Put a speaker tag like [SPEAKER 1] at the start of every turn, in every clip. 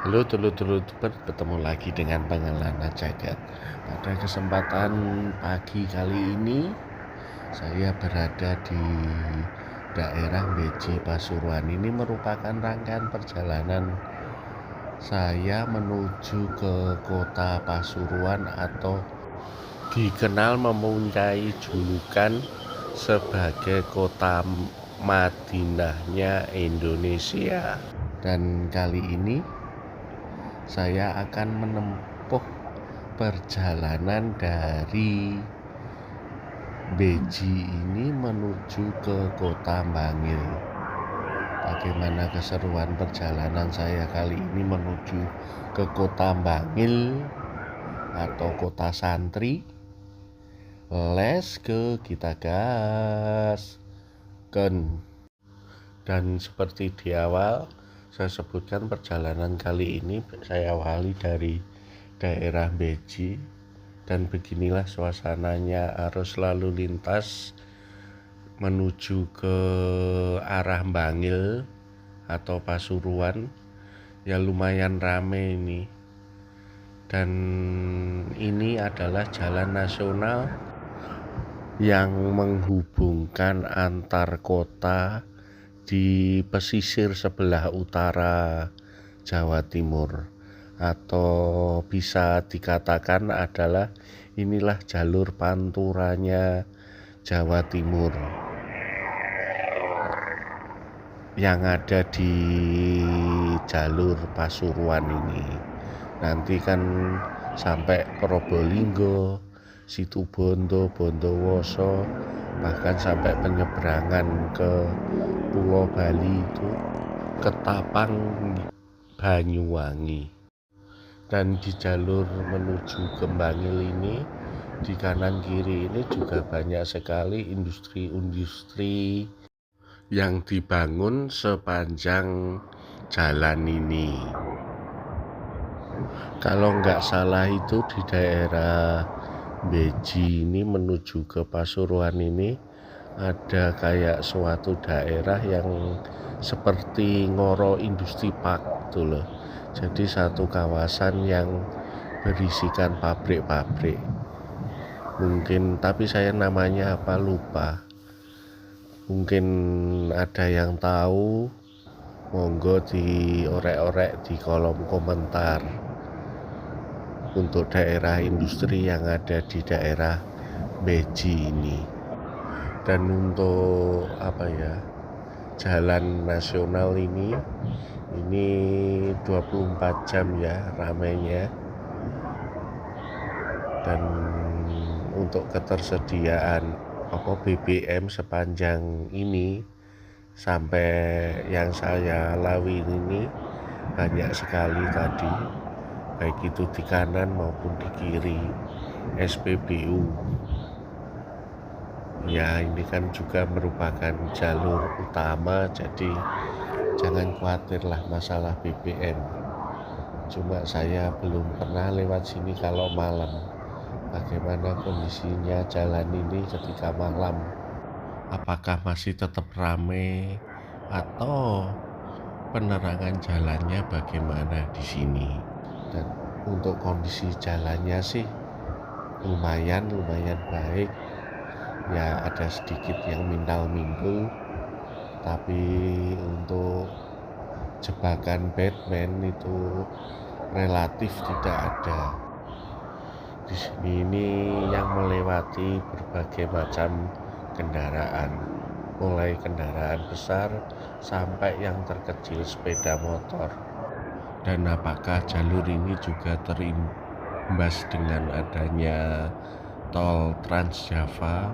[SPEAKER 1] Halo dulur-dulur, bertemu lagi dengan Pengelana Jagat. Pada kesempatan pagi kali ini, saya berada di daerah Beji Pasuruan. Ini merupakan rangkaian perjalanan saya menuju ke kota Pasuruan atau dikenal mempunyai julukan sebagai kota Madinahnya Indonesia. Dan kali ini saya akan menempuh perjalanan dari Beji ini menuju ke kota Bangil. Bagaimana keseruan perjalanan saya kali ini menuju ke kota Bangil atau kota santri? Let's go, kita gas. Dan seperti di awal saya sebutkan, perjalanan kali ini saya awali dari daerah Beji, dan beginilah suasananya arus lalu lintas menuju ke arah Bangil atau Pasuruan. Ya lumayan rame ini, dan ini adalah jalan nasional yang menghubungkan antar kota di pesisir sebelah utara Jawa Timur, atau bisa dikatakan adalah inilah jalur panturanya Jawa Timur yang ada di jalur Pasuruan ini. Nanti kan sampai Probolinggo, Situbondo, Bondowoso, bahkan sampai penyeberangan ke Pulau Bali itu Ketapang, Banyuwangi. Dan di jalur menuju ke Bangil ini, di kanan kiri ini juga banyak sekali industri-industri yang dibangun sepanjang jalan ini. Kalau nggak salah itu di daerah Beji ini menuju ke Pasuruan ini ada kayak suatu daerah yang seperti Ngoro Industri Park gitu loh. Jadi satu kawasan yang berisikan pabrik-pabrik. Mungkin, tapi saya namanya apa lupa. Mungkin ada yang tahu, monggo diorek-orek di kolom komentar untuk daerah industri yang ada di daerah Beji ini. Dan untuk jalan nasional ini 24 jam ya ramainya. Dan untuk ketersediaan BBM sepanjang ini sampai yang saya lalui ini banyak sekali tadi, baik itu di kanan maupun di kiri SPBU. Ya ini kan juga merupakan jalur utama, jadi jangan khawatirlah masalah BBM. Cuma saya belum pernah lewat sini kalau malam. Bagaimana kondisinya jalan ini ketika malam? Apakah masih tetap ramai atau penerangan jalannya bagaimana di sini? Dan untuk kondisi jalannya sih lumayan baik. Ya ada sedikit yang mindal-mindul, tapi untuk jebakan Batman itu relatif tidak ada. Di sini ini yang melewati berbagai macam kendaraan, mulai kendaraan besar sampai yang terkecil sepeda motor. Dan apakah jalur ini juga terimbas dengan adanya tol Trans Java?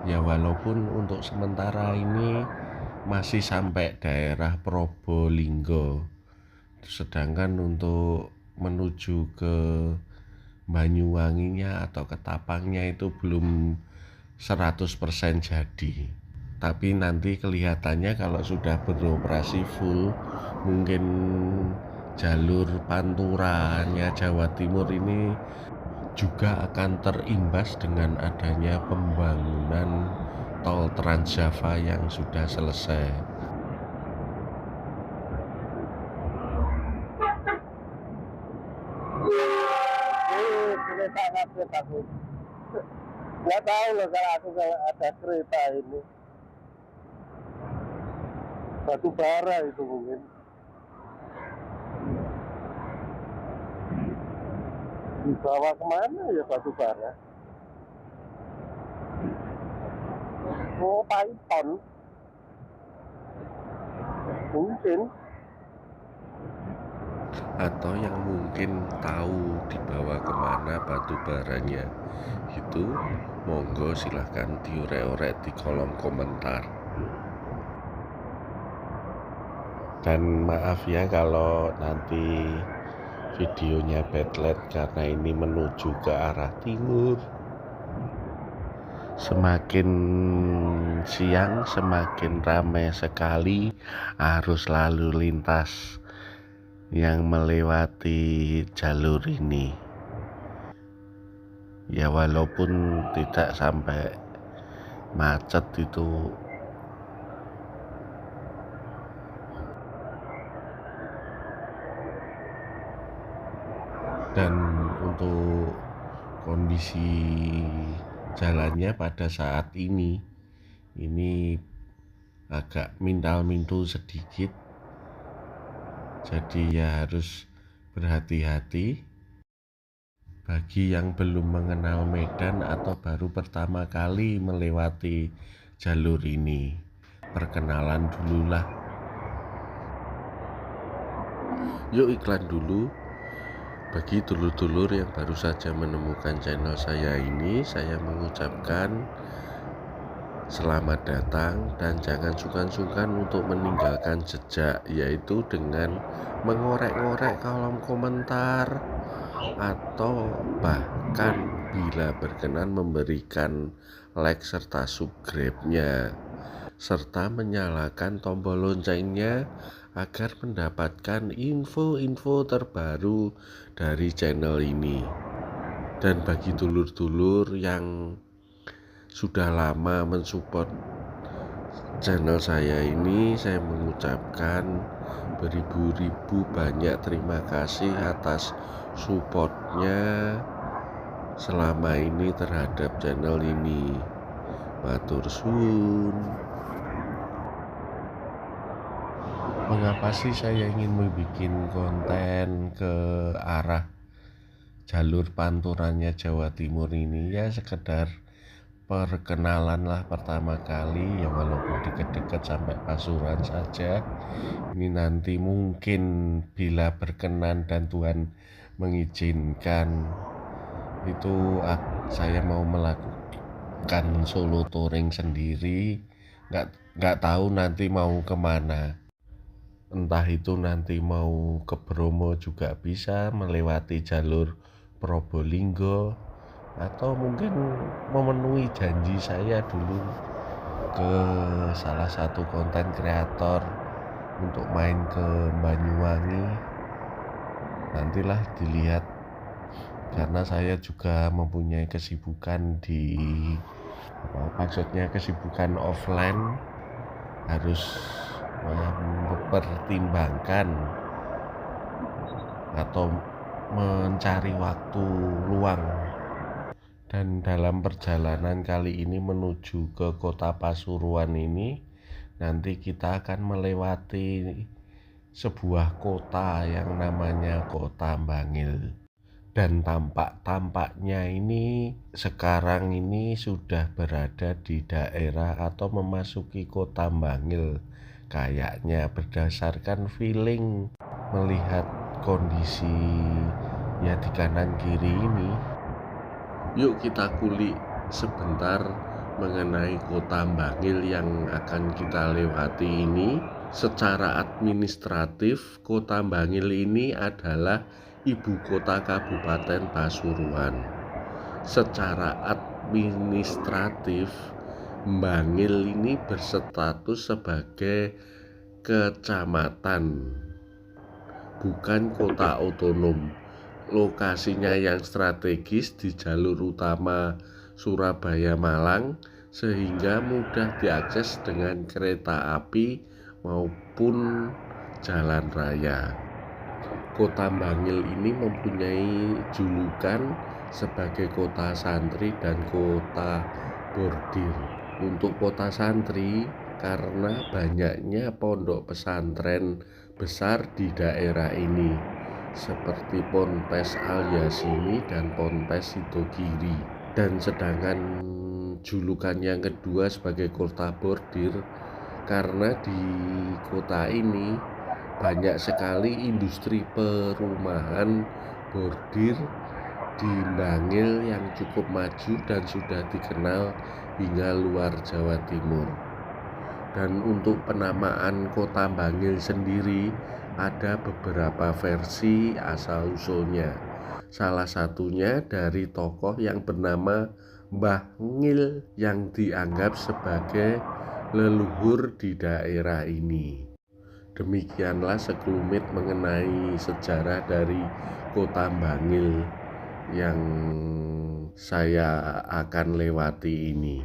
[SPEAKER 1] Ya walaupun untuk sementara ini masih sampai daerah Probolinggo, sedangkan untuk menuju ke Banyuwanginya atau Ketapangnya itu belum 100% jadi. Tapi nanti kelihatannya kalau sudah beroperasi full, mungkin jalur panturanya Jawa Timur ini juga akan terimbas dengan adanya pembangunan tol Trans Java yang sudah selesai.
[SPEAKER 2] kereta kaget aku. Nggak tahu loh kalau aku kalau ada kereta ini. Batu bara itu mungkin. Dibawa kemana ya batu bara? Oh, Python. Mungkin.
[SPEAKER 1] Atau yang mungkin tahu dibawa kemana batu baranya itu, monggo silahkan diorek-orek di kolom komentar. Dan maaf ya kalau nanti videonya bedlet karena ini menuju ke arah timur. Semakin siang semakin ramai sekali arus lalu lintas yang melewati jalur ini. Ya walaupun tidak sampai macet itu, dan untuk kondisi jalannya pada saat ini agak mintal-mintul sedikit, jadi ya harus berhati-hati. Bagi yang belum mengenal Medan atau baru pertama kali melewati jalur ini, perkenalan dululah. Yuk iklan dulu. Bagi dulur-dulur yang baru saja menemukan channel saya ini, saya mengucapkan selamat datang dan jangan sungkan-sungkan untuk meninggalkan jejak, yaitu dengan mengorek-ngorek kolom komentar atau bahkan bila berkenan memberikan like serta subscribe-nya serta menyalakan tombol loncengnya agar mendapatkan info-info terbaru dari channel ini. Dan bagi dulur-dulur yang sudah lama mensupport channel saya ini, saya mengucapkan beribu-ribu banyak terima kasih atas supportnya selama ini terhadap channel ini. Matur suwun. Mengapa sih saya ingin membuat konten ke arah jalur panturannya Jawa Timur ini? Ya sekedar perkenalan lah pertama kali, ya walaupun deket-deket sampai Pasuruan saja. Ini nanti mungkin bila berkenan dan Tuhan mengizinkan itu saya mau melakukan solo touring sendiri. Nggak tahu nanti mau kemana. Entah itu nanti mau ke Bromo juga bisa, melewati jalur Probolinggo, atau mungkin memenuhi janji saya dulu ke salah satu konten kreator untuk main ke Banyuwangi. Nantilah dilihat, karena saya juga mempunyai kesibukan maksudnya kesibukan offline, harus mempertimbangkan atau mencari waktu luang. Dan dalam perjalanan kali ini menuju ke kota Pasuruan ini, nanti kita akan melewati sebuah kota yang namanya Kota Bangil. Dan tampaknya ini sekarang ini sudah berada di daerah atau memasuki Kota Bangil. Kayaknya berdasarkan feeling melihat kondisi ya di kanan kiri ini. Yuk kita kulik sebentar mengenai Kota Bangil yang akan kita lewati ini. Secara administratif, Kota Bangil ini adalah ibu kota Kabupaten Pasuruan. Secara administratif, Bangil ini berstatus sebagai kecamatan, bukan kota otonom. Lokasinya yang strategis di jalur utama Surabaya-Malang, sehingga mudah diakses dengan kereta api maupun jalan raya. Kota Bangil ini mempunyai julukan sebagai kota santri dan kota bordir. Untuk kota santri karena banyaknya pondok pesantren besar di daerah ini, seperti Ponpes Al Yasini dan Ponpes Sidogiri. Dan sedangkan julukan yang kedua sebagai kota bordir karena di kota ini banyak sekali industri perumahan bordir di Bangil yang cukup maju dan sudah dikenal hingga luar Jawa Timur. Dan untuk penamaan kota Bangil sendiri ada beberapa versi asal-usulnya. Salah satunya dari tokoh yang bernama Mbah Ngil yang dianggap sebagai leluhur di daerah ini. Demikianlah sekelumit mengenai sejarah dari kota Bangil yang saya akan lewati ini.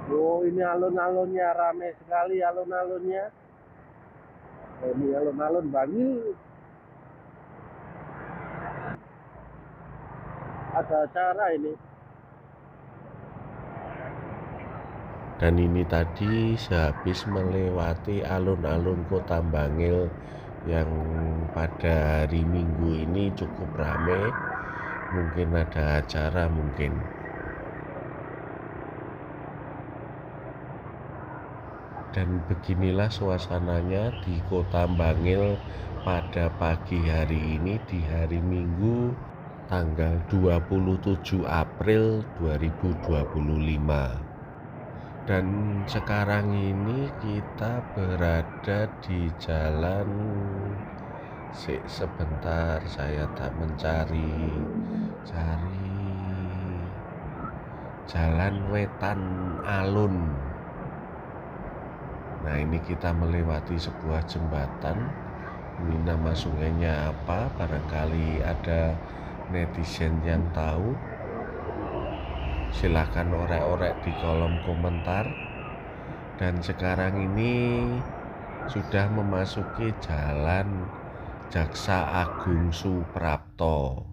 [SPEAKER 2] Oh, ini alun-alunnya ramai sekali alun-alunnya. Ini alun-alun Bangil. Ada acara ini.
[SPEAKER 1] Dan ini tadi sehabis melewati alun-alun kota Bangil yang pada hari Minggu ini cukup ramai. Mungkin ada acara mungkin. Dan beginilah suasananya di kota Bangil pada pagi hari ini di hari Minggu tanggal 27 April 2025. Dan sekarang ini kita berada di jalan sebentar saya tak mencari jalan Wetan Alun. Nah, ini kita melewati sebuah jembatan. Ini nama sungainya apa? Barangkali ada netizen yang tahu. Silakan orek-orek di kolom komentar. Dan sekarang ini sudah memasuki jalan Jaksa Agung Suprapto.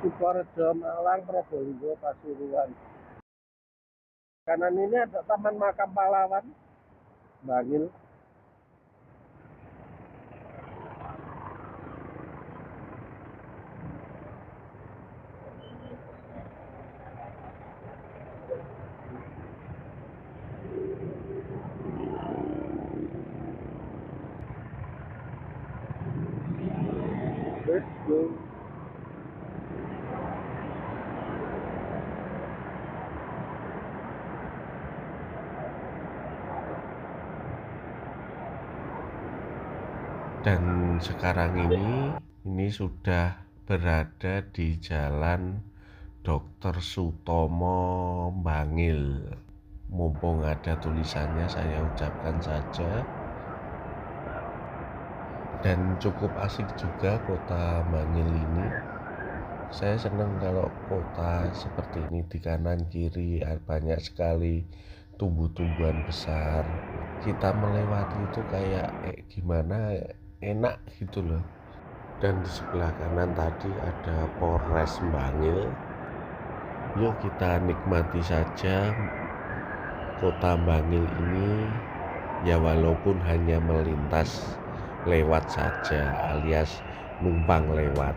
[SPEAKER 2] Sukorejo, Malang, Probolinggo, Pasuruan. Kanan ini ada Taman Makam Pahlawan Bangil. Let's go.
[SPEAKER 1] Dan sekarang ini sudah berada di jalan Dr. Sutomo Bangil. Mumpung ada tulisannya saya ucapkan saja. Dan cukup asik juga kota Bangil ini. Saya senang kalau kota seperti ini di kanan kiri banyak sekali tumbuh-tumbuhan besar. Kita melewati itu kayak gimana enak gitu loh. Dan di sebelah kanan tadi ada Polres Bangil. Yuk kita nikmati saja kota Bangil ini, ya walaupun hanya melintas lewat saja alias numpang lewat.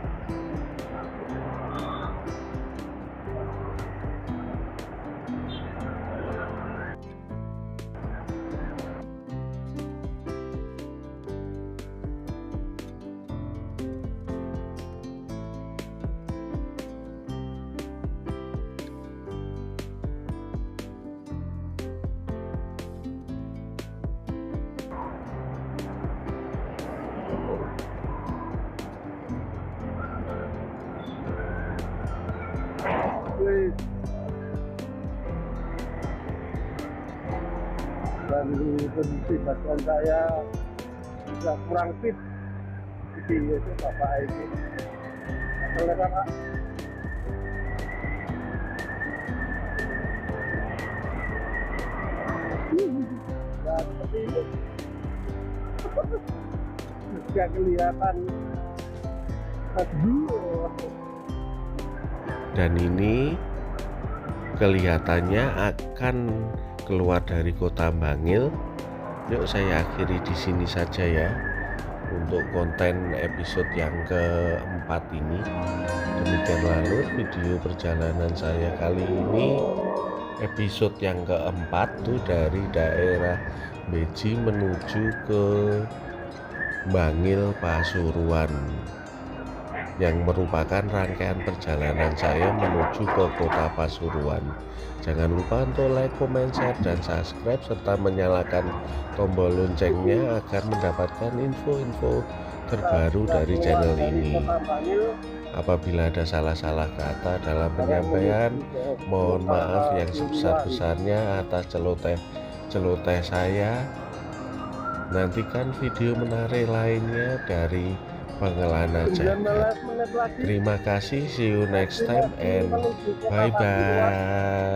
[SPEAKER 2] Dan kondisi badan saya juga kurang fit. Jadi itu bapak ini. Boleh Pak? Ya seperti ini. Nggak kelihatan. Aduh.
[SPEAKER 1] Dan ini kelihatannya akan keluar dari kota Bangil. Yuk saya akhiri di sini saja ya untuk konten episode yang keempat ini. Demikian lalu video perjalanan saya kali ini, episode yang keempat tuh dari daerah Beji menuju ke Bangil Pasuruan, yang merupakan rangkaian perjalanan saya menuju ke kota Pasuruan. Jangan lupa untuk like, comment, share, dan subscribe serta menyalakan tombol loncengnya agar mendapatkan info-info terbaru dari channel ini. Apabila ada salah-salah kata dalam penyampaian, mohon maaf yang sebesar-besarnya atas celoteh saya. Nantikan video menarik lainnya dari Pengelana Jagat.
[SPEAKER 2] 19 menit lagi.
[SPEAKER 1] Terima kasih, see you next time and bye bye.